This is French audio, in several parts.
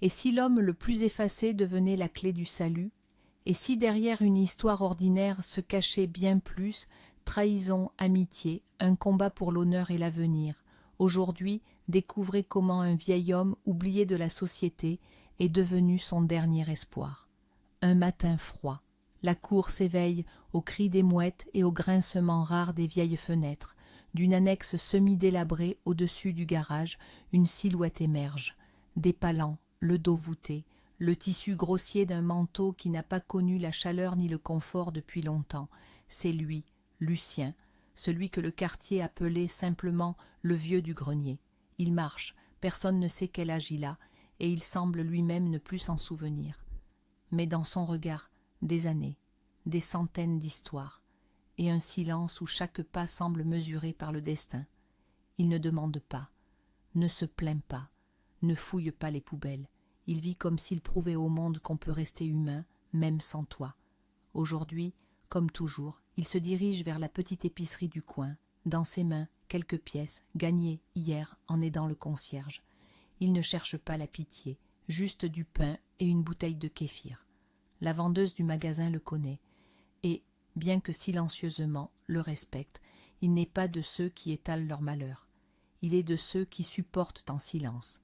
Et si l'homme le plus effacé devenait la clé du salut? Et si derrière une histoire ordinaire se cachait bien plus, trahison, amitié, un combat pour l'honneur et l'avenir? Aujourd'hui, découvrez comment un vieil homme oublié de la société est devenu son dernier espoir. Un matin froid, la cour s'éveille au cri des mouettes et au grincement rare des vieilles fenêtres. D'une annexe semi-délabrée au-dessus du garage, une silhouette émerge. Des palans, le dos voûté, le tissu grossier d'un manteau qui n'a pas connu la chaleur ni le confort depuis longtemps. C'est lui, Lucien, celui que le quartier appelait simplement le vieux du grenier. Il marche, personne ne sait quel âge il a, et il semble lui-même ne plus s'en souvenir. Mais dans son regard, des années, des centaines d'histoires, et un silence où chaque pas semble mesuré par le destin. Il ne demande pas, ne se plaint pas, ne fouille pas les poubelles. Il vit comme s'il prouvait au monde qu'on peut rester humain, même sans toi. Aujourd'hui, comme toujours, il se dirige vers la petite épicerie du coin. Dans ses mains, quelques pièces, gagnées hier en aidant le concierge. Il ne cherche pas la pitié, juste du pain et une bouteille de kéfir. La vendeuse du magasin le connaît, et, bien que silencieusement, le respecte. Il n'est pas de ceux qui étalent leur malheur. Il est de ceux qui supportent en silence.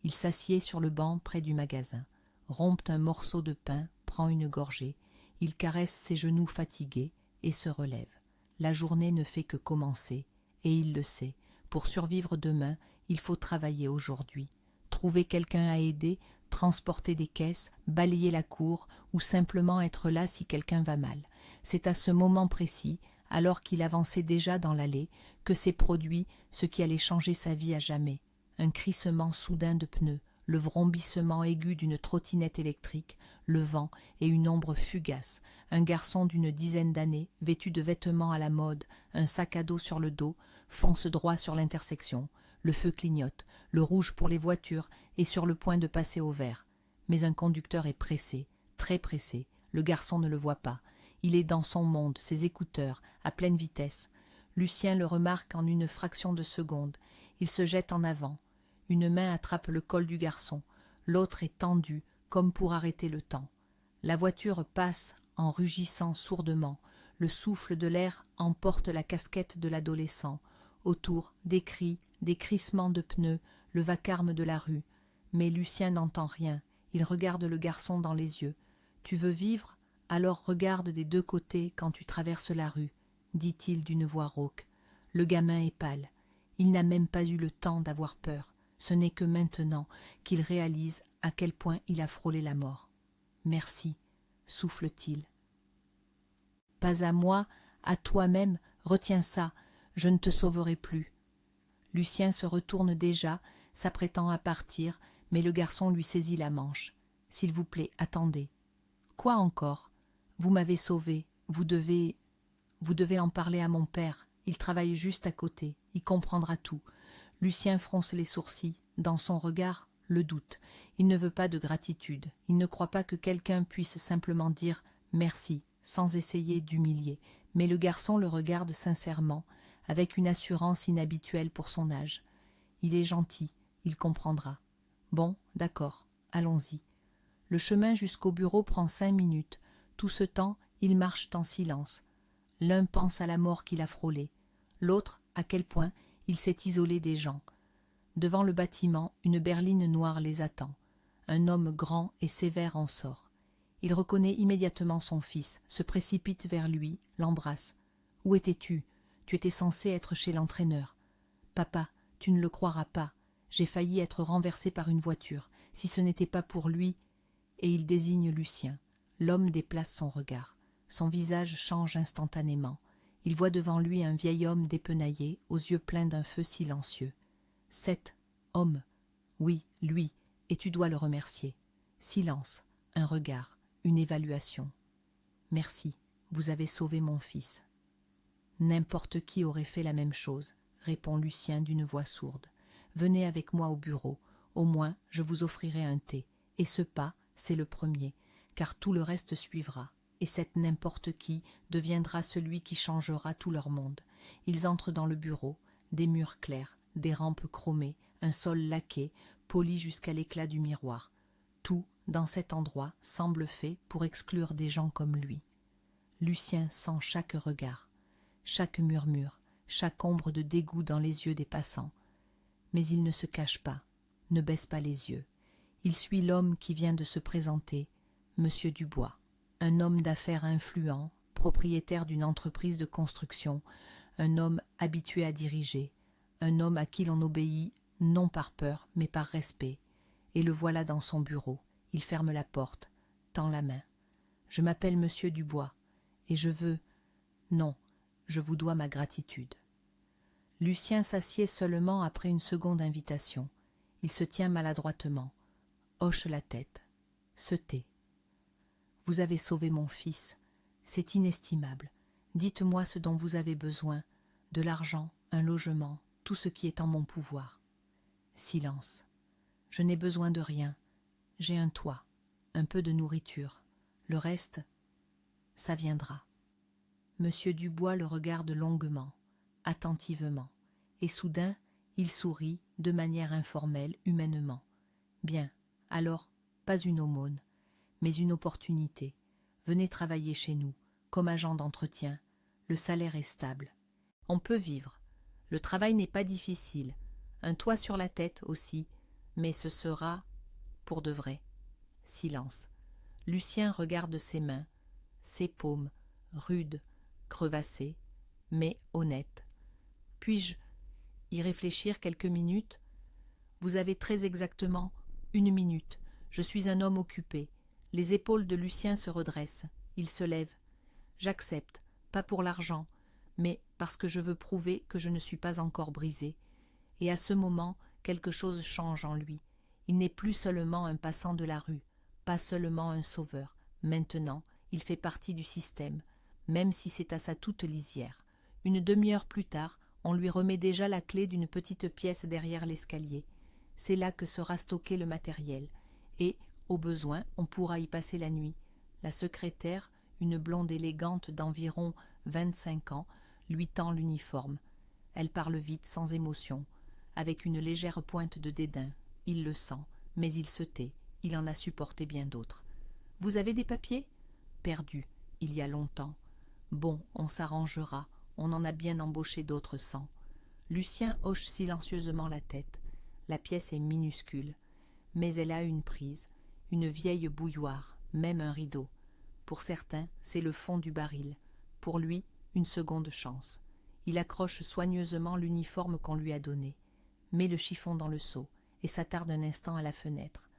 Il s'assied sur le banc près du magasin, rompt un morceau de pain, prend une gorgée. Il caresse ses genoux fatigués et se relève. La journée ne fait que commencer, et il le sait. Pour survivre demain, il faut travailler aujourd'hui. Trouver quelqu'un à aider, transporter des caisses, balayer la cour, ou simplement être là si quelqu'un va mal. C'est à ce moment précis, alors qu'il avançait déjà dans l'allée, que s'est produit ce qui allait changer sa vie à jamais. Un crissement soudain de pneus, le vrombissement aigu d'une trottinette électrique, le vent et une ombre fugace. Un garçon d'une dizaine d'années, vêtu de vêtements à la mode, un sac à dos sur le dos, fonce droit sur l'intersection. Le feu clignote, le rouge pour les voitures est sur le point de passer au vert. Mais un conducteur est pressé, très pressé. Le garçon ne le voit pas. Il est dans son monde, ses écouteurs, à pleine vitesse. Lucien le remarque en une fraction de seconde. Il se jette en avant. Une main attrape le col du garçon, l'autre est tendue, comme pour arrêter le temps. La voiture passe en rugissant sourdement. Le souffle de l'air emporte la casquette de l'adolescent. Autour, des cris, des crissements de pneus, le vacarme de la rue. Mais Lucien n'entend rien. Il regarde le garçon dans les yeux. « Tu veux vivre ? Alors regarde des deux côtés quand tu traverses la rue, » dit-il d'une voix rauque. Le gamin est pâle. Il n'a même pas eu le temps d'avoir peur. Ce n'est que maintenant qu'il réalise à quel point il a frôlé la mort. « Merci, » souffle-t-il. « Pas à moi, à toi-même, retiens ça, je ne te sauverai plus. » Lucien se retourne déjà, s'apprêtant à partir, mais le garçon lui saisit la manche. « S'il vous plaît, attendez. »« Quoi encore ? Vous m'avez sauvé, vous devez en parler à mon père, il travaille juste à côté, il comprendra tout. » Lucien fronce les sourcils, dans son regard, le doute. Il ne veut pas de gratitude, il ne croit pas que quelqu'un puisse simplement dire « merci » sans essayer d'humilier, mais le garçon le regarde sincèrement, avec une assurance inhabituelle pour son âge. Il est gentil, il comprendra. Bon, d'accord, allons-y. Le chemin jusqu'au bureau prend 5 minutes. Tout ce temps, ils marchent en silence. L'un pense à la mort qu'il a frôlée, l'autre à quel point il s'est isolé des gens. Devant le bâtiment, une berline noire les attend. Un homme grand et sévère en sort. Il reconnaît immédiatement son fils, se précipite vers lui, l'embrasse. « Où étais-tu ? Tu étais censé être chez l'entraîneur. »« Papa, tu ne le croiras pas. J'ai failli être renversé par une voiture. Si ce n'était pas pour lui... » Et il désigne Lucien. L'homme déplace son regard. Son visage change instantanément. Il voit devant lui un vieil homme dépenaillé, aux yeux pleins d'un feu silencieux. « Cet homme, oui, lui, et tu dois le remercier. » Silence, un regard, une évaluation. « Merci, vous avez sauvé mon fils. »« N'importe qui aurait fait la même chose, » répond Lucien d'une voix sourde. « Venez avec moi au bureau, au moins je vous offrirai un thé. Et ce pas, c'est le premier, car tout le reste suivra. Et cet n'importe qui deviendra celui qui changera tout leur monde. » Ils entrent dans le bureau, des murs clairs, des rampes chromées, un sol laqué, poli jusqu'à l'éclat du miroir. Tout, dans cet endroit, semble fait pour exclure des gens comme lui. Lucien sent chaque regard, chaque murmure, chaque ombre de dégoût dans les yeux des passants. Mais il ne se cache pas, ne baisse pas les yeux. Il suit l'homme qui vient de se présenter, Monsieur Dubois, un homme d'affaires influent, propriétaire d'une entreprise de construction, un homme habitué à diriger, un homme à qui l'on obéit non par peur mais par respect. Et le voilà dans son bureau. Il ferme la porte, tend la main. « Je m'appelle Monsieur Dubois, et je veux... Non, je vous dois ma gratitude. » Lucien s'assied seulement après une seconde invitation. Il se tient maladroitement, hoche la tête, se tait. « Vous avez sauvé mon fils. C'est inestimable. Dites-moi ce dont vous avez besoin. De l'argent, un logement, tout ce qui est en mon pouvoir. » Silence. « Je n'ai besoin de rien. J'ai un toit, un peu de nourriture. Le reste, ça viendra. » Monsieur Dubois le regarde longuement, attentivement, et soudain, il sourit de manière informelle, humainement. « Bien, alors, pas une aumône, mais une opportunité. Venez travailler chez nous, comme agent d'entretien. Le salaire est stable. On peut vivre. Le travail n'est pas difficile. Un toit sur la tête aussi, mais ce sera pour de vrai. » Silence. Lucien regarde ses mains, ses paumes, rudes, crevassées, mais honnêtes. « Puis-je y réfléchir quelques minutes ? » ?»« Vous avez très exactement 1 minute. Je suis un homme occupé. » Les épaules de Lucien se redressent. Il se lève. « J'accepte, pas pour l'argent, mais parce que je veux prouver que je ne suis pas encore brisé. » Et à ce moment, quelque chose change en lui. Il n'est plus seulement un passant de la rue, pas seulement un sauveur. Maintenant, il fait partie du système, même si c'est à sa toute lisière. Une demi-heure plus tard, on lui remet déjà la clé d'une petite pièce derrière l'escalier. C'est là que sera stocké le matériel. Et, au besoin, on pourra y passer la nuit. La secrétaire, une blonde élégante d'environ 25 ans, lui tend l'uniforme. Elle parle vite, sans émotion, avec une légère pointe de dédain. Il le sent, mais il se tait. Il en a supporté bien d'autres. « Vous avez des papiers ? » ?»« Perdus, il y a longtemps. »« Bon, on s'arrangera. On en a bien embauché d'autres sans. » Lucien hoche silencieusement la tête. La pièce est minuscule, mais elle a une prise, une vieille bouilloire, même un rideau. Pour certains, c'est le fond du baril. Pour lui, une seconde chance. Il accroche soigneusement l'uniforme qu'on lui a donné, met le chiffon dans le seau et s'attarde un instant à la fenêtre.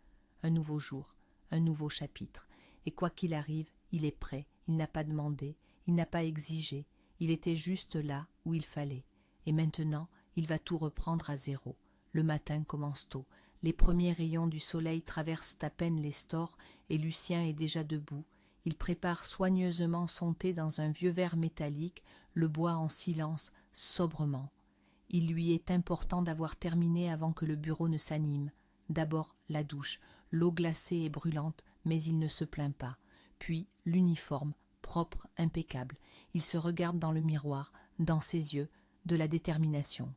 Un nouveau jour, un nouveau chapitre. Et quoi qu'il arrive, il est prêt, il n'a pas demandé, il n'a pas exigé, il était juste là où il fallait. Et maintenant, il va tout reprendre à zéro. Le matin commence tôt. Les premiers rayons du soleil traversent à peine les stores et Lucien est déjà debout. Il prépare soigneusement son thé dans un vieux verre métallique, le boit en silence, sobrement. Il lui est important d'avoir terminé avant que le bureau ne s'anime. D'abord la douche, l'eau glacée et brûlante, mais il ne se plaint pas. Puis l'uniforme, propre, impeccable. Il se regarde dans le miroir, dans ses yeux, de la détermination.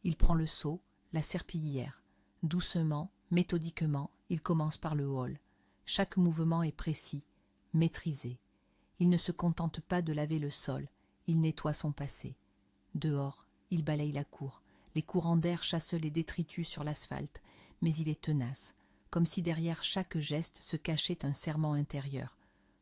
Il prend le seau, la serpillière. Doucement, méthodiquement, il commence par le hall. Chaque mouvement est précis, maîtrisé. Il ne se contente pas de laver le sol, il nettoie son passé. Dehors, il balaye la cour. Les courants d'air chassent les détritus sur l'asphalte, mais il est tenace, comme si derrière chaque geste se cachait un serment intérieur.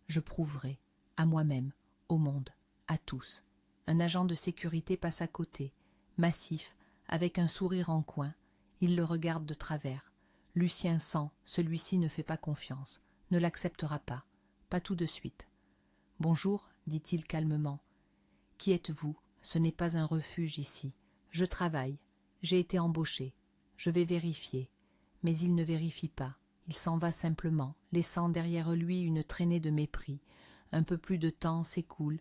Je prouverai, à moi-même, au monde, à tous. Un agent de sécurité passe à côté, massif, avec un sourire en coin. Il le regarde de travers. Lucien sent, celui-ci ne fait pas confiance, ne l'acceptera pas, pas tout de suite. « Bonjour, dit-il calmement. Qui êtes-vous ? Ce n'est pas un refuge ici. Je travaille. J'ai été embauché. Je vais vérifier. » Mais il ne vérifie pas. Il s'en va simplement, laissant derrière lui une traînée de mépris. Un peu plus de temps s'écoule.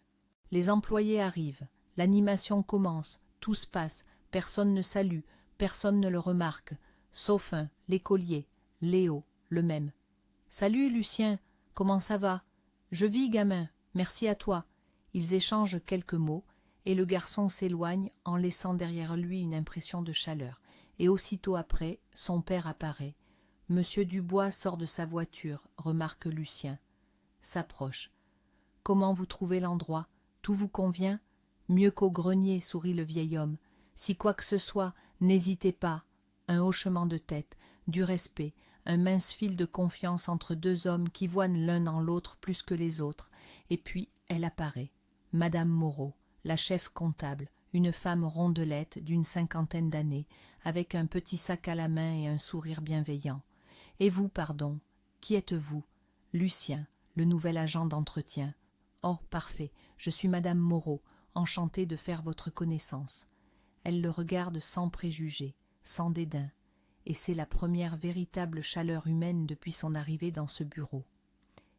Les employés arrivent. L'animation commence. Tout se passe. Personne ne salue. Personne ne le remarque. Sauf un, l'écolier, Léo, le même. « Salut, Lucien. Comment ça va ? » ?»« Je vis, gamin. Merci à toi. » Ils échangent quelques mots, et le garçon s'éloigne en laissant derrière lui une impression de chaleur. Et aussitôt après, son père apparaît. Monsieur Dubois sort de sa voiture, remarque Lucien. S'approche. Comment vous trouvez l'endroit? Tout vous convient? Mieux qu'au grenier, sourit le vieil homme. Si quoi que ce soit, n'hésitez pas. Un hochement de tête, du respect, un mince fil de confiance entre deux hommes qui voient l'un dans l'autre plus que les autres. Et puis elle apparaît. Madame Moreau, la chef comptable, une femme rondelette d'une 50aine d'années, avec un petit sac à la main et un sourire bienveillant. Et vous, pardon, qui êtes-vous? Lucien, le nouvel agent d'entretien. Oh, parfait, je suis madame Moreau, enchantée de faire votre connaissance. Elle le regarde sans préjugés, sans dédain, et c'est la première véritable chaleur humaine depuis son arrivée dans ce bureau.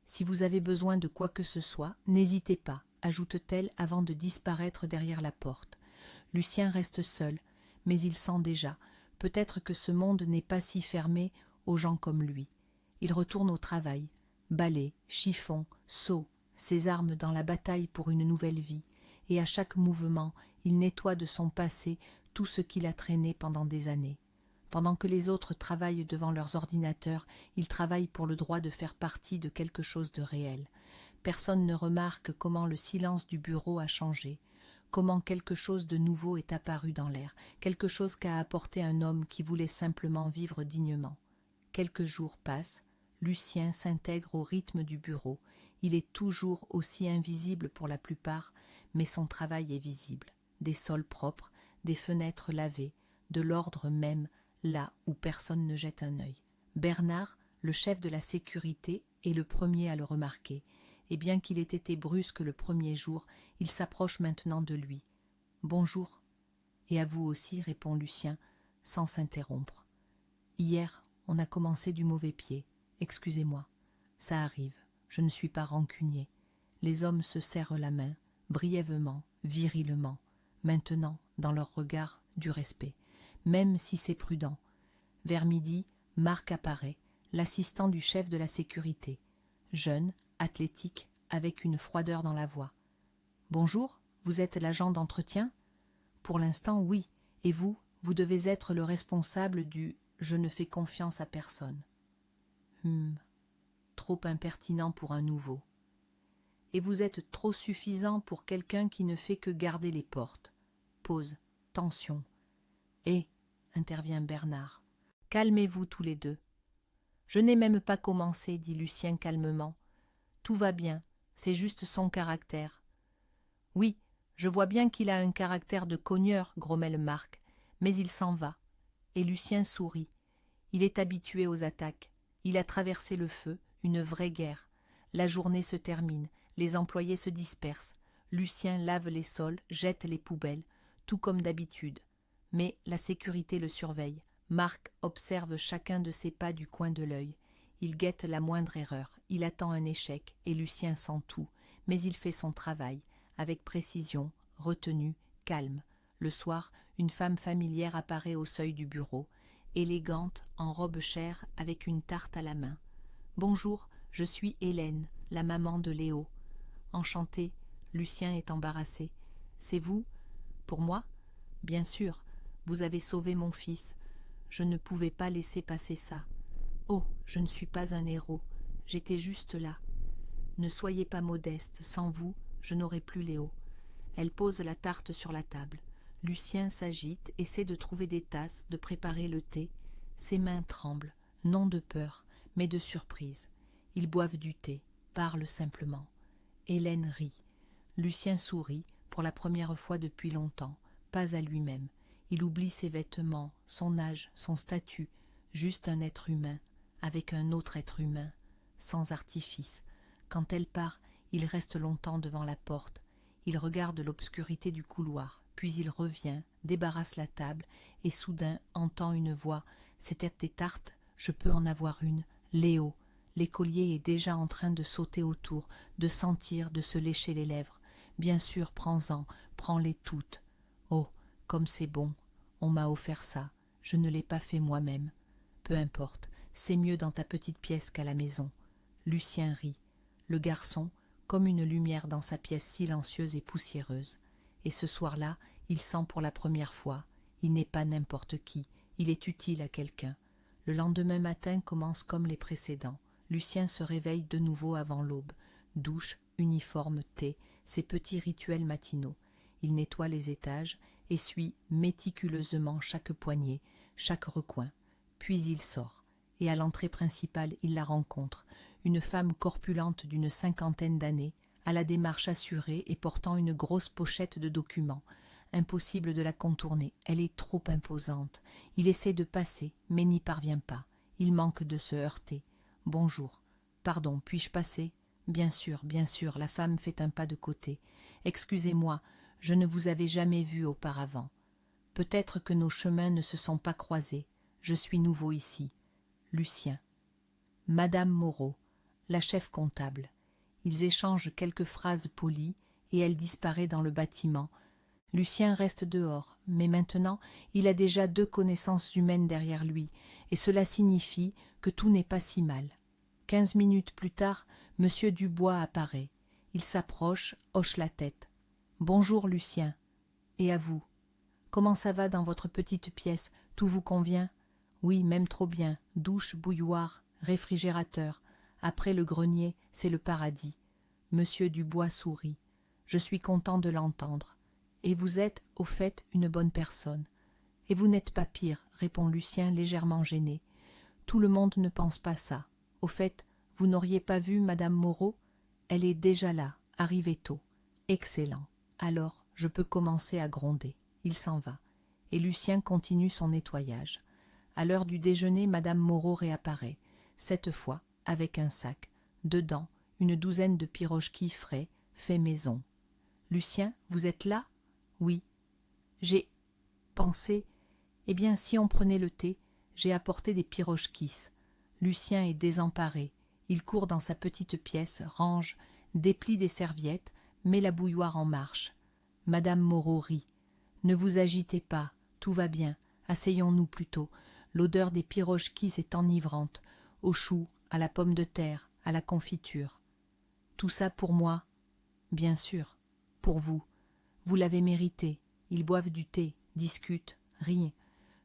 Si vous avez besoin de quoi que ce soit, n'hésitez pas, ajoute-t-elle avant de disparaître derrière la porte. Lucien reste seul, mais il sent déjà, peut-être que ce monde n'est pas si fermé aux gens comme lui. Il retourne au travail, balai, chiffon, seau, ses armes dans la bataille pour une nouvelle vie, et à chaque mouvement, il nettoie de son passé tout ce qu'il a traîné pendant des années. Pendant que les autres travaillent devant leurs ordinateurs, il travaille pour le droit de faire partie de quelque chose de réel. Personne ne remarque comment le silence du bureau a changé, comment quelque chose de nouveau est apparu dans l'air, quelque chose qu'a apporté un homme qui voulait simplement vivre dignement. Quelques jours passent, Lucien s'intègre au rythme du bureau. Il est toujours aussi invisible pour la plupart, mais son travail est visible. Des sols propres, des fenêtres lavées, de l'ordre même, là où personne ne jette un œil. Bernard, le chef de la sécurité, est le premier à le remarquer, et bien qu'il ait été brusque le premier jour, il s'approche maintenant de lui. « Bonjour. »« Et à vous aussi, répond Lucien, sans s'interrompre. « Hier, on a commencé du mauvais pied. Excusez-moi. Ça arrive. Je ne suis pas rancunier. » Les hommes se serrent la main, brièvement, virilement. Maintenant, dans leur regard, du respect, même si c'est prudent. Vers midi, Marc apparaît, l'assistant du chef de la sécurité. Jeune, athlétique, avec une froideur dans la voix. « Bonjour, vous êtes l'agent d'entretien ?»« Pour l'instant, oui. Et vous, vous devez être le responsable du « je ne fais confiance à personne ». Trop impertinent pour un nouveau. Et vous êtes trop suffisant pour quelqu'un qui ne fait que garder les portes. Pause. Tension. Et, intervient Bernard, calmez-vous tous les deux. Je n'ai même pas commencé, dit Lucien calmement. Tout va bien, c'est juste son caractère. Oui, je vois bien qu'il a un caractère de cogneur, grommelle Marc, mais il s'en va. Et Lucien sourit. Il est habitué aux attaques. Il a traversé le feu, une vraie guerre. La journée se termine, les employés se dispersent. Lucien lave les sols, jette les poubelles, tout comme d'habitude. Mais la sécurité le surveille. Marc observe chacun de ses pas du coin de l'œil. Il guette la moindre erreur, il attend un échec, et Lucien sent tout, mais il fait son travail, avec précision, retenue, calme. Le soir, une femme familière apparaît au seuil du bureau, élégante, en robe chère, avec une tarte à la main. « Bonjour, je suis Hélène, la maman de Léo. »« Enchantée. » Lucien est embarrassé. « C'est vous? Pour moi? » ?»« Bien sûr, vous avez sauvé mon fils. Je ne pouvais pas laisser passer ça. »« Oh, je ne suis pas un héros. J'étais juste là. »« Ne soyez pas modeste, sans vous, je n'aurais plus Léo. » Elle pose la tarte sur la table. Lucien s'agite, essaie de trouver des tasses, de préparer le thé. Ses mains tremblent, non de peur, mais de surprise. Ils boivent du thé, parlent simplement. Hélène rit. Lucien sourit, pour la première fois depuis longtemps, pas à lui-même. Il oublie ses vêtements, son âge, son statut, juste un être humain, avec un autre être humain, sans artifice. Quand elle part, il reste longtemps devant la porte. Il regarde l'obscurité du couloir, puis il revient, débarrasse la table, et soudain entend une voix. « C'était des tartes, je peux en avoir une. Léo. » L'écolier est déjà en train de sauter autour, de sentir, de se lécher les lèvres. Bien sûr, prends-en, prends-les toutes. Oh, comme c'est bon. On m'a offert ça. Je ne l'ai pas fait moi-même. Peu importe, c'est mieux dans ta petite pièce qu'à la maison. Lucien rit. Le garçon, comme une lumière dans sa pièce silencieuse et poussiéreuse. Et ce soir-là, il sent pour la première fois. Il n'est pas n'importe qui, il est utile à quelqu'un. Le lendemain matin commence comme les précédents. Lucien se réveille de nouveau avant l'aube. Douche, uniforme, thé, ses petits rituels matinaux. Il nettoie les étages, essuie méticuleusement chaque poignée, chaque recoin. Puis il sort. Et à l'entrée principale, il la rencontre, une femme corpulente d'une 50aine d'années, à la démarche assurée et portant une grosse pochette de documents. Impossible de la contourner, elle est trop imposante. Il essaie de passer, mais n'y parvient pas. Il manque de se heurter. « Bonjour. Pardon, puis-je passer ?» Bien sûr, la femme fait un pas de côté. « Excusez-moi, je ne vous avais jamais vu auparavant. Peut-être que nos chemins ne se sont pas croisés. Je suis nouveau ici. » Lucien. Madame Moreau, la chef comptable. Ils échangent quelques phrases polies et elle disparaît dans le bâtiment. Lucien reste dehors, mais maintenant il a déjà 2 connaissances humaines derrière lui, et cela signifie que tout n'est pas si mal. 15 minutes plus tard, Monsieur Dubois apparaît. Il s'approche, hoche la tête. « Bonjour Lucien. Et à vous. Comment ça va dans votre petite pièce? Tout vous convient? » « Oui, même trop bien. Douche, bouilloire, réfrigérateur. Après le grenier, c'est le paradis. » Monsieur Dubois sourit. « Je suis content de l'entendre. Et vous êtes, au fait, une bonne personne. »« Et vous n'êtes pas pire, » répond Lucien légèrement gêné. « Tout le monde ne pense pas ça. Au fait, vous n'auriez pas vu Madame Moreau? Elle est déjà là, arrivée tôt. Excellent. Alors, je peux commencer à gronder. » Il s'en va. Et Lucien continue son nettoyage. À l'heure du déjeuner, Madame Moreau réapparaît, cette fois avec un sac. Dedans, une douzaine de pirochki frais, faits maison. « Lucien, vous êtes là? »« Oui. »« J'ai pensé. Eh bien, si on prenait le thé, j'ai apporté des pirochkis. » Lucien est désemparé. Il court dans sa petite pièce, range, déplie des serviettes, met la bouilloire en marche. Madame Moreau rit. « Ne vous agitez pas, tout va bien. Asseyons-nous plutôt. L'odeur des pirochkis est enivrante, aux choux, à la pomme de terre, à la confiture. Tout ça pour moi? Bien sûr, pour vous. Vous l'avez mérité. Ils boivent du thé, discutent, rient.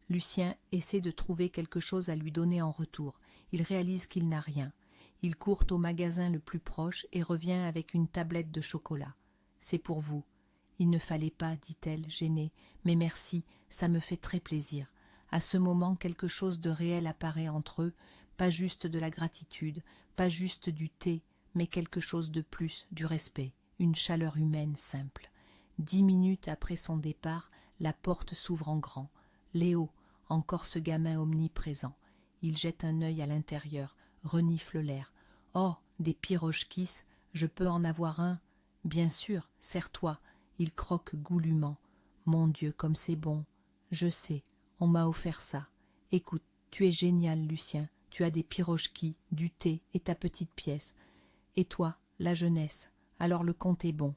Lucien essaie de trouver quelque chose à lui donner en retour. Il réalise qu'il n'a rien. Il court au magasin le plus proche et revient avec une tablette de chocolat. C'est pour vous. Il ne fallait pas, dit-elle, gênée, mais merci, ça me fait très plaisir. À ce moment, quelque chose de réel apparaît entre eux, pas juste de la gratitude, pas juste du thé, mais quelque chose de plus, du respect, une chaleur humaine simple. 10 minutes après son départ, la porte s'ouvre en grand. Léo, encore ce gamin omniprésent. Il jette un œil à l'intérieur, renifle l'air. « Oh, des pirochkis, je peux en avoir un ?»« Bien sûr, sers-toi. » Il croque goulûment. « Mon Dieu, comme c'est bon. Je sais, on m'a offert ça. Écoute, tu es génial, Lucien. Tu as des pirochkis, du thé et ta petite pièce. Et toi, la jeunesse. Alors le compte est bon. »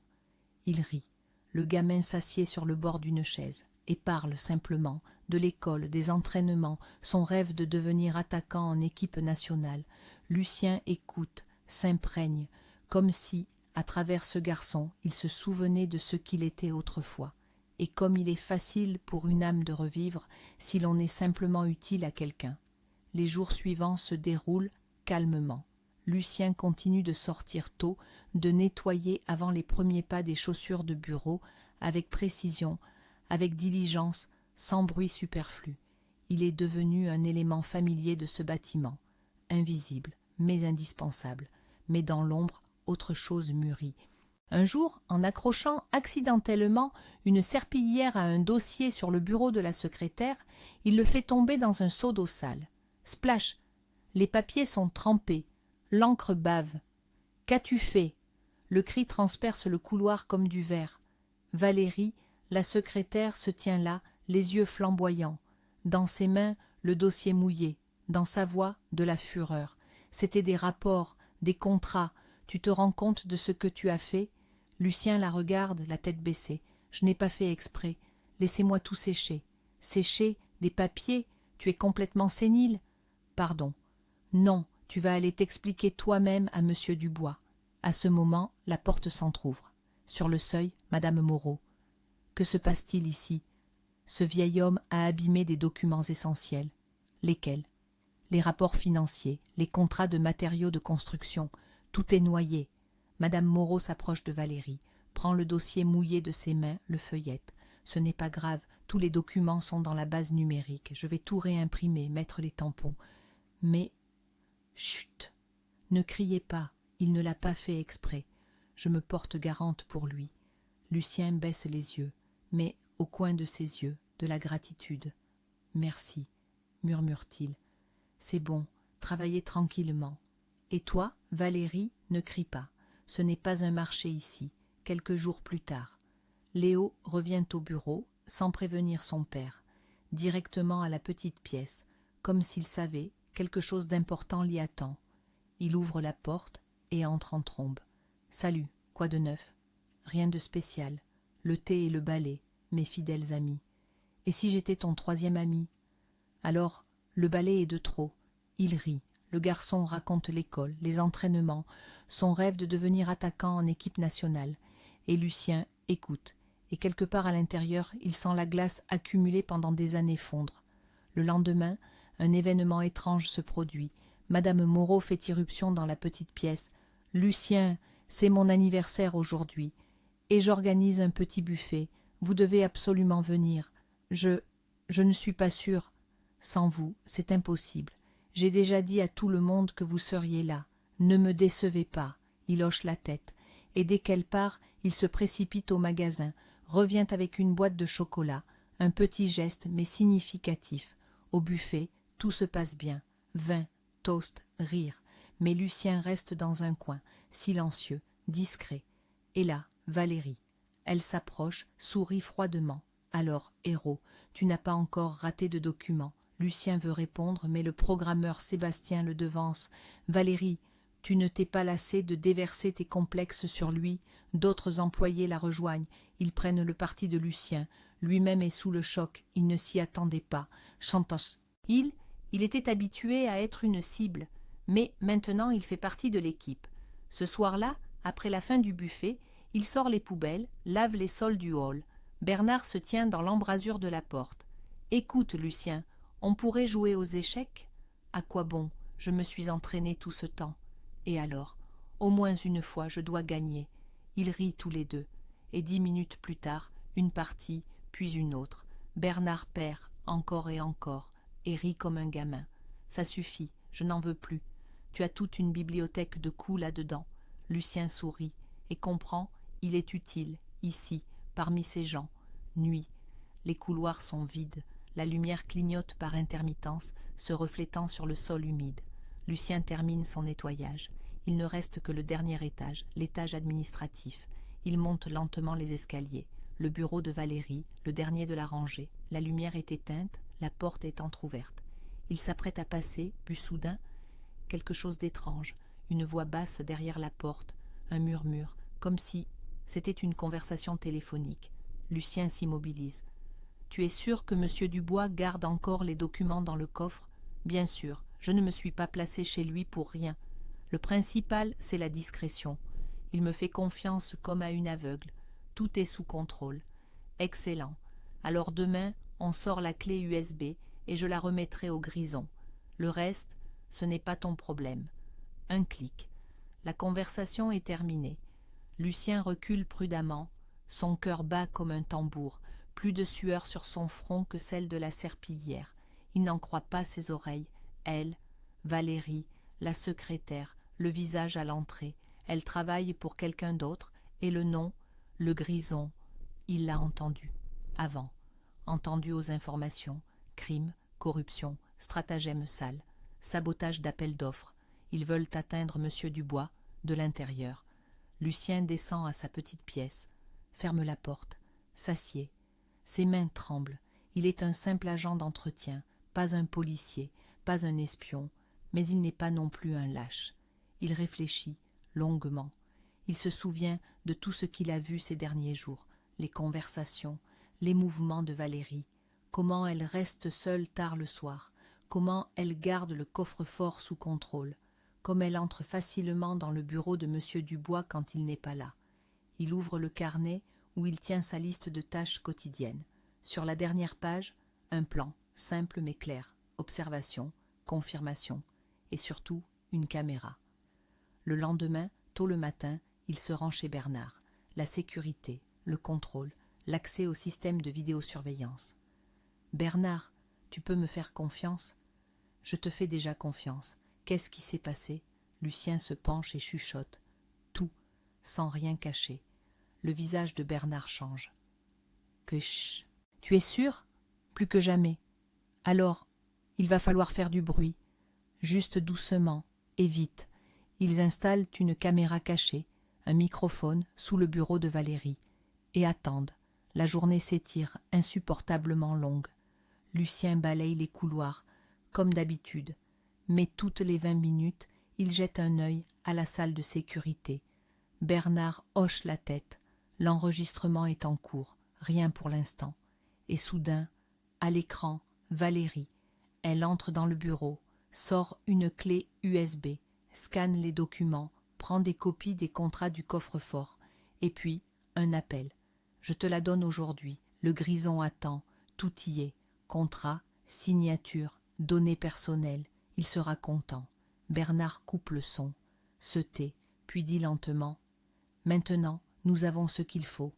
Il rit. Le gamin s'assied sur le bord d'une chaise et parle simplement de l'école, des entraînements, son rêve de devenir attaquant en équipe nationale. Lucien écoute, s'imprègne, comme si, à travers ce garçon, il se souvenait de ce qu'il était autrefois. Et comme il est facile pour une âme de revivre si l'on est simplement utile à quelqu'un. Les jours suivants se déroulent calmement. Lucien continue de sortir tôt, de nettoyer avant les premiers pas des chaussures de bureau, avec précision, avec diligence, sans bruit superflu. Il est devenu un élément familier de ce bâtiment, invisible, mais indispensable. Mais dans l'ombre, autre chose mûrit. Un jour, en accrochant accidentellement une serpillière à un dossier sur le bureau de la secrétaire, il le fait tomber dans un seau d'eau sale. Splash! Les papiers sont trempés. L'encre bave. « Qu'as-tu fait ?» Le cri transperce le couloir comme du verre. Valérie, la secrétaire, se tient là, les yeux flamboyants. Dans ses mains, le dossier mouillé. Dans sa voix, de la fureur. C'étaient des rapports, des contrats. Tu te rends compte de ce que tu as fait? Lucien la regarde, la tête baissée. Je n'ai pas fait exprès. Laissez-moi tout sécher. Sécher? Des papiers? Tu es complètement sénile? Pardon. Non, tu vas aller t'expliquer toi-même à Monsieur Dubois. À ce moment, la porte s'entr'ouvre. Sur le seuil, Madame Moreau. Que se passe-t-il ici? Ce vieil homme a abîmé des documents essentiels. Lesquels? les rapports financiers, les contrats de matériaux de construction, tout est noyé. Madame Moreau s'approche de Valérie, prend le dossier mouillé de ses mains, le feuillette. Ce n'est pas grave, tous les documents sont dans la base numérique, je vais tout réimprimer, mettre les tampons. Mais, chut, ne criez pas, il ne l'a pas fait exprès. Je me porte garante pour lui. Lucien baisse les yeux, mais au coin de ses yeux, de la gratitude. Merci, murmure-t-il. C'est bon, travaillez tranquillement. Et toi, Valérie, ne crie pas. Ce n'est pas un marché ici. Quelques jours plus tard, Léo revient au bureau, sans prévenir son père, directement à la petite pièce, comme s'il savait quelque chose d'important l'y attend. Il ouvre la porte et entre en trombe. « Salut, quoi de neuf ?»« Rien de spécial. Le thé et le balai, mes fidèles amis. Et si j'étais ton troisième ami ? Alors, le balai est de trop. » Il rit. Le garçon raconte l'école, les entraînements, son rêve de devenir attaquant en équipe nationale. Et Lucien écoute. Et quelque part à l'intérieur, il sent la glace accumulée pendant des années fondre. Le lendemain, un événement étrange se produit. Madame Moreau fait irruption dans la petite pièce. « Lucien, c'est mon anniversaire aujourd'hui. Et j'organise un petit buffet. Vous devez absolument venir. Je ne suis pas sûre. Sans vous, c'est impossible. J'ai déjà dit à tout le monde que vous seriez là. Ne me décevez pas. » Il hoche la tête. Et dès qu'elle part, il se précipite au magasin, revient avec une boîte de chocolat, un petit geste mais significatif. Au buffet, tout se passe bien. Vin, toast, rire. Mais Lucien reste dans un coin, silencieux, discret. Et là, Valérie. Elle s'approche, sourit froidement. « Alors, héros, tu n'as pas encore raté de document. » Lucien veut répondre, mais le programmeur Sébastien le devance. « Valérie, tu ne t'es pas lassé de déverser tes complexes sur lui. D'autres employés la rejoignent. Ils prennent le parti de Lucien. Lui-même est sous le choc. Il ne s'y attendait pas. Chantos. Il était habitué à être une cible. Mais maintenant, il fait partie de l'équipe. Ce soir-là, après la fin du buffet, il sort les poubelles, lave les sols du hall. Bernard se tient dans l'embrasure de la porte. « Écoute, Lucien, on pourrait jouer aux échecs ? À quoi bon ? Je me suis entraîné tout ce temps. Et alors ? Au moins une fois, je dois gagner. » Ils rient tous les deux. Et 10 minutes plus tard, une partie, puis une autre. Bernard perd, encore et encore, et rit comme un gamin. « Ça suffit, je n'en veux plus. Tu as toute une bibliothèque de coups là-dedans. » Lucien sourit et comprend, il est utile, ici, parmi ces gens. Nuit. Les couloirs sont vides. La lumière clignote par intermittence, se reflétant sur le sol humide. Lucien termine son nettoyage. Il ne reste que le dernier étage, l'étage administratif. Il monte lentement les escaliers. Le bureau de Valérie, le dernier de la rangée. La lumière est éteinte, la porte est entr'ouverte. Il s'apprête à passer, puis soudain, quelque chose d'étrange. Une voix basse derrière la porte, un murmure, comme si c'était une conversation téléphonique. Lucien s'immobilise. « Tu es sûr que M. Dubois garde encore les documents dans le coffre ? » « Bien sûr, je ne me suis pas placé chez lui pour rien. Le principal, c'est la discrétion. Il me fait confiance comme à une aveugle. Tout est sous contrôle. Excellent. Alors demain, on sort la clé USB et je la remettrai au grison. Le reste, ce n'est pas ton problème. » Un clic. La conversation est terminée. Lucien recule prudemment. Son cœur bat comme un tambour. Plus de sueur sur son front que celle de la serpillière. Il n'en croit pas ses oreilles. Elle, Valérie, la secrétaire, le visage à l'entrée. Elle travaille pour quelqu'un d'autre, et le nom, le grison, il l'a entendu. Avant. Entendu aux informations. Crime, corruption, stratagème sale, sabotage d'appel d'offres. Ils veulent atteindre M. Dubois, de l'intérieur. Lucien descend à sa petite pièce, ferme la porte, s'assied. Ses mains tremblent. Il est un simple agent d'entretien, pas un policier, pas un espion, mais il n'est pas non plus un lâche. Il réfléchit longuement. Il se souvient de tout ce qu'il a vu ces derniers jours, les conversations, les mouvements de Valérie, comment elle reste seule tard le soir, comment elle garde le coffre-fort sous contrôle, comme elle entre facilement dans le bureau de M. Dubois quand il n'est pas là. Il ouvre le carnet où il tient sa liste de tâches quotidiennes. Sur la dernière page, un plan, simple mais clair. Observation, confirmation, et surtout une caméra. Le lendemain, tôt le matin, il se rend chez Bernard. La sécurité, le contrôle, l'accès au système de vidéosurveillance. « Bernard, tu peux me faire confiance ?»« Je te fais déjà confiance. Qu'est-ce qui s'est passé ?» Lucien se penche et chuchote. Tout, sans rien cacher. Le visage de Bernard change. « Kch. Tu es sûr ? Plus que jamais. Alors, il va falloir faire du bruit. Juste doucement, et vite. Ils installent une caméra cachée, un microphone sous le bureau de Valérie, et attendent. La journée s'étire, insupportablement longue. Lucien balaye les couloirs, comme d'habitude, mais toutes les 20 minutes, il jette un œil à la salle de sécurité. Bernard hoche la tête. L'enregistrement est en cours, rien pour l'instant. Et soudain, à l'écran, Valérie. Elle entre dans le bureau, sort une clé USB, scanne les documents, prend des copies des contrats du coffre-fort, et puis un appel. « Je te la donne aujourd'hui, le grison attend, tout y est, contrat, signature, données personnelles, il sera content. » Bernard coupe le son, se tait, puis dit lentement « Maintenant, nous avons ce qu'il faut.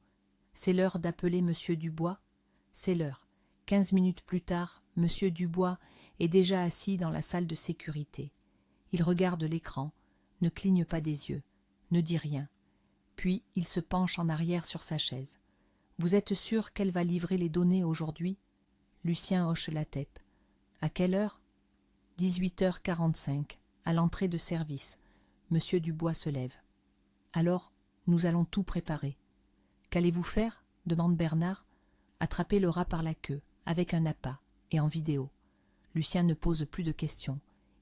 C'est l'heure d'appeler Monsieur Dubois ?» C'est l'heure. 15 minutes plus tard, Monsieur Dubois est déjà assis dans la salle de sécurité. Il regarde l'écran, ne cligne pas des yeux, ne dit rien. Puis il se penche en arrière sur sa chaise. « Vous êtes sûr qu'elle va livrer les données aujourd'hui ?» Lucien hoche la tête. « À quelle heure ?» 18h45, à l'entrée de service. Monsieur Dubois se lève. « Alors, nous allons tout préparer. »« Qu'allez-vous faire ?» demande Bernard. « Attraper le rat par la queue, avec un appât, et en vidéo. » Lucien ne pose plus de questions.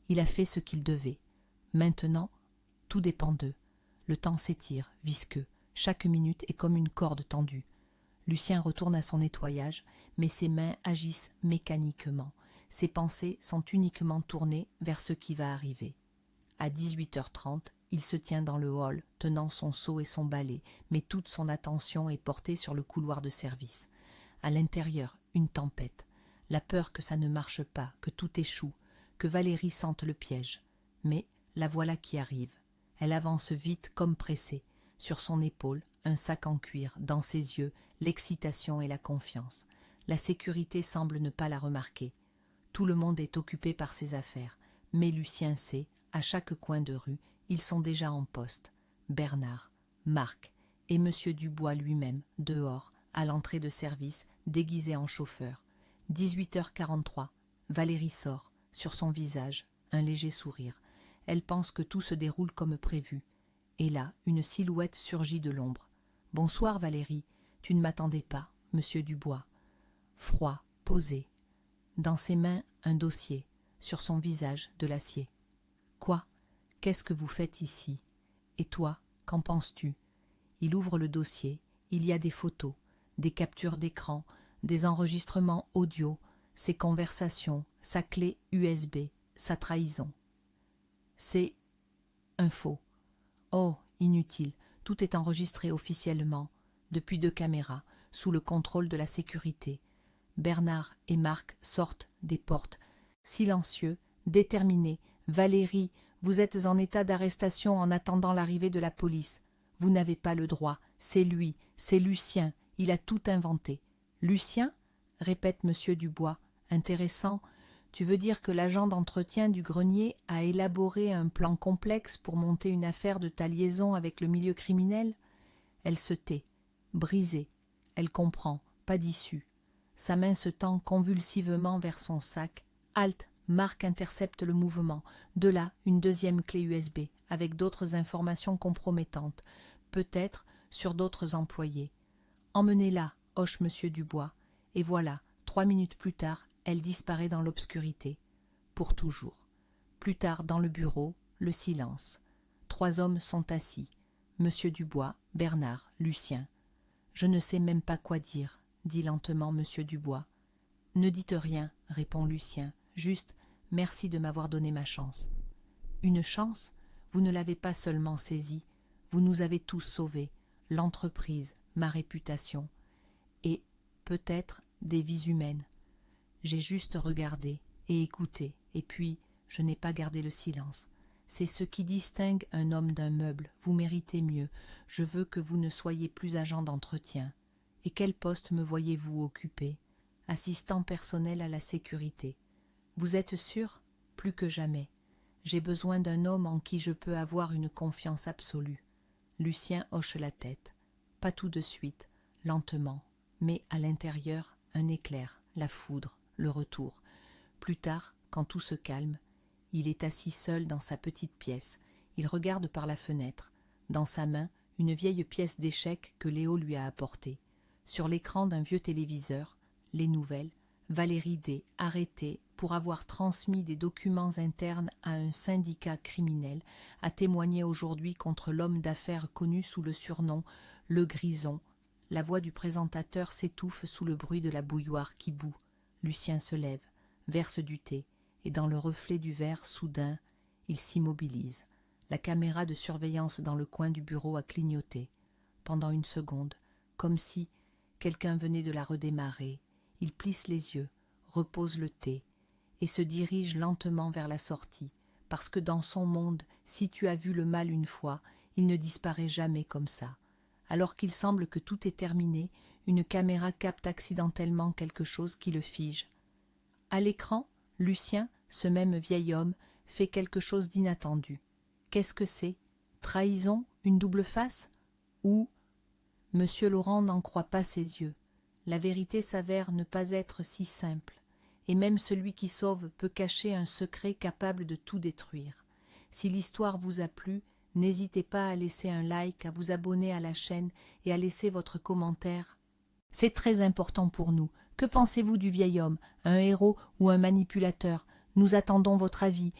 Il a fait ce qu'il devait. Maintenant, tout dépend d'eux. Le temps s'étire, visqueux. Chaque minute est comme une corde tendue. Lucien retourne à son nettoyage, mais ses mains agissent mécaniquement. Ses pensées sont uniquement tournées vers ce qui va arriver. À 18h30, il se tient dans le hall, tenant son seau et son balai, mais toute son attention est portée sur le couloir de service. À l'intérieur, une tempête. La peur que ça ne marche pas, que tout échoue, que Valérie sente le piège. Mais la voilà qui arrive. Elle avance vite comme pressée. Sur son épaule, un sac en cuir, dans ses yeux, l'excitation et la confiance. La sécurité semble ne pas la remarquer. Tout le monde est occupé par ses affaires, mais Lucien sait, à chaque coin de rue, ils sont déjà en poste. Bernard, Marc et Monsieur Dubois lui-même, dehors, à l'entrée de service, déguisé en chauffeur. 18h43, Valérie sort, sur son visage, un léger sourire. Elle pense que tout se déroule comme prévu. Et là, une silhouette surgit de l'ombre. « Bonsoir Valérie, tu ne m'attendais pas, Monsieur Dubois. » Froid, posé. Dans ses mains, un dossier, sur son visage, de l'acier. « Quoi ? Qu'est-ce que vous faites ici ? Et toi, qu'en penses-tu » Il ouvre le dossier, il y a des photos, des captures d'écran, des enregistrements audio, ses conversations, sa clé USB, sa trahison. C'est un faux. Oh, inutile, tout est enregistré officiellement, depuis 2 caméras, sous le contrôle de la sécurité. Bernard et Marc sortent des portes, silencieux, déterminés. « Valérie, vous êtes en état d'arrestation en attendant l'arrivée de la police. Vous n'avez pas le droit, c'est lui, c'est Lucien, il a tout inventé. »« Lucien ?» répète Monsieur Dubois, intéressant. « Tu veux dire que l'agent d'entretien du grenier a élaboré un plan complexe pour monter une affaire de ta liaison avec le milieu criminel ?» Elle se tait, brisée. Elle comprend, pas d'issue. Sa main se tend convulsivement vers son sac. Halte, Marc intercepte le mouvement. De là, une deuxième clé USB, avec d'autres informations compromettantes, peut-être sur d'autres employés. « Emmenez-la » hoche Monsieur Dubois. Et voilà, 3 minutes plus tard, elle disparaît dans l'obscurité. Pour toujours. Plus tard, dans le bureau, le silence. 3 hommes sont assis. Monsieur Dubois, Bernard, Lucien. « Je ne sais même pas quoi dire » dit lentement Monsieur Dubois. « Ne dites rien » répond Lucien. « Juste, merci de m'avoir donné ma chance. » Une chance ? Vous ne l'avez pas seulement saisie, vous nous avez tous sauvés, l'entreprise, ma réputation, et peut-être des vies humaines. J'ai juste regardé et écouté, et puis Je n'ai pas gardé le silence. C'est ce qui distingue un homme d'un meuble. Vous méritez mieux. Je veux que vous ne soyez plus agent d'entretien. Et quel poste me voyez-vous occuper? Assistant personnel à la sécurité. Vous êtes sûr? Plus que jamais. J'ai besoin d'un homme en qui je peux avoir une confiance absolue. Lucien hoche la tête. Pas tout de suite, lentement, mais à l'intérieur, un éclair, la foudre, le retour. Plus tard, quand tout se calme, il est assis seul dans sa petite pièce. Il regarde par la fenêtre. Dans sa main, une vieille pièce d'échecs que Léo lui a apportée. Sur l'écran d'un vieux téléviseur, les nouvelles, Valérie D. arrêtée pour avoir transmis des documents internes à un syndicat criminel, a témoigné aujourd'hui contre l'homme d'affaires connu sous le surnom Le Grison. La voix du présentateur s'étouffe sous le bruit de la bouilloire qui bout. Lucien se lève, verse du thé, et dans le reflet du verre, soudain, il s'immobilise. La caméra de surveillance dans le coin du bureau a clignoté. Pendant une seconde, comme si quelqu'un venait de la redémarrer, il plisse les yeux, repose le thé, et se dirige lentement vers la sortie, parce que dans son monde, si tu as vu le mal une fois, il ne disparaît jamais comme ça. Alors qu'il semble que tout est terminé, une caméra capte accidentellement quelque chose qui le fige. À l'écran, Lucien, ce même vieil homme, fait quelque chose d'inattendu. Qu'est-ce que c'est? Trahison? Une double face? Ou... Monsieur Laurent n'en croit pas ses yeux. La vérité s'avère ne pas être si simple, et même celui qui sauve peut cacher un secret capable de tout détruire. Si l'histoire vous a plu, n'hésitez pas à laisser un like, à vous abonner à la chaîne et à laisser votre commentaire. C'est très important pour nous. Que pensez-vous du vieil homme, un héros ou un manipulateur? Nous attendons votre avis.